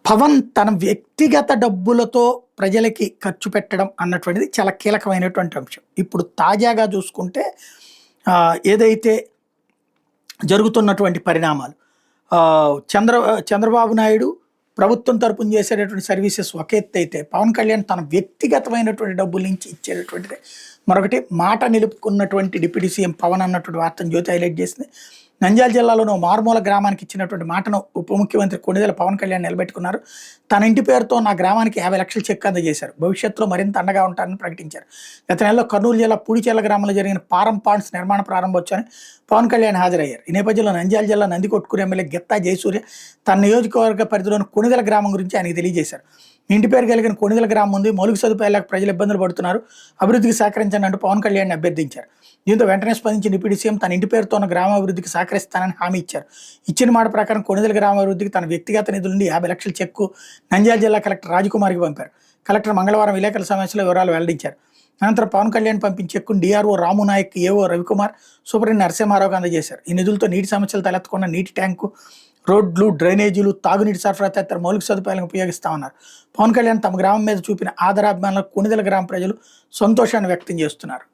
పవన్ తన వ్యక్తిగత డబ్బులతో ప్రజలకి ఖర్చు పెట్టడం అన్నటువంటిది చాలా కీలకమైనటువంటి అంశం. ఇప్పుడు తాజాగా చూసుకుంటే ఏదైతే జరుగుతున్నటువంటి పరిణామాలు చంద్రబాబు నాయుడు ప్రభుత్వం తరపున చేసేటటువంటి సర్వీసెస్ ఒక ఎత్తు అయితే, పవన్ కళ్యాణ్ తన వ్యక్తిగతమైనటువంటి డబ్బుల నుంచి ఇచ్చేటటువంటిది మరొకటి. మాట నిలుపుకున్నటువంటి డిప్యూటీ సీఎం పవన్ అన్నటువంటి వార్తను జ్యోతి హైలైట్ చేసింది. నంద్యాల జిల్లాలోని మారుమూల గ్రామానికి ఇచ్చినటువంటి మాటను ఉప ముఖ్యమంత్రి కొణిదెల పవన్ కళ్యాణ్ నిలబెట్టుకున్నారు. తన ఇంటి పేరుతో నా గ్రామానికి 50 లక్షల చెక్ అందజేశారు. భవిష్యత్తులో మరింత అండగా ఉంటారని ప్రకటించారు. గత నెలలో కర్నూలు జిల్లా పూడిచెర్ల గ్రామంలో జరిగిన పారం పాండ్స్ నిర్మాణ ప్రారంభోత్సవాన్ని పవన్ కళ్యాణ్ హాజరయ్యారు. ఈ నేపథ్యంలో నంద్యాల జిల్లా నందికొట్కూరు ఎమ్మెల్యే గెత్తా జయసూర్య తన నియోజకవర్గ పరిధిలోని కొణిదెల గ్రామం గురించి ఆయనకు తెలియజేశారు. ఇంటి పేరు కలిగిన కొణిదెల గ్రామం ఉంది, మౌలిక సదుపాయాలకు ప్రజలు ఇబ్బందులు పడుతున్నారు, అభివృద్ధికి సహకరించండి అంటూ పవన్ కళ్యాణ్ అభ్యర్థించారు. దీంతో వెంటనే స్పందించిన డిప్యూటీ సీఎం తన ఇంటి పేరుతో ఉన్న గ్రామాభివృద్ధికి సహకరిస్తానని హామీ ఇచ్చారు. ఇచ్చిన మాట ప్రకారం కొణిదెల గ్రామాభివృద్ధికి తన వ్యక్తిగత నిధుల నుండి 50 లక్షల చెక్కు నంద్యాల జిల్లా కలెక్టర్ రాజకుమార్కి పంపారు. కలెక్టర్ మంగళవారం విలేకరుల సమావేశంలో వివరాలు వెల్లడించారు. అనంతరం పవన్ కళ్యాణ్ పంపించిన చెక్కును డిఆర్ఓ రాము నాయక్, ఏఓ రవికుమార్, సూపరింటెండెంట్ నరసింహారావుకు అందజేశారు. ఈ నిధులతో నీటి సమస్యలు తలెత్తకుండా నీటి ట్యాంకు, రోడ్లు, డ్రైనేజీలు, తాగునీటి సరఫరా తదితర మౌలిక సదుపాయాలను ఉపయోగిస్తామన్నారు. పవన్ కళ్యాణ్ తమ గ్రామం మీద చూపిన ఆదరాభిమానులకు కొణిదెల గ్రామ ప్రజలు సంతోషాన్ని వ్యక్తం చేస్తున్నారు.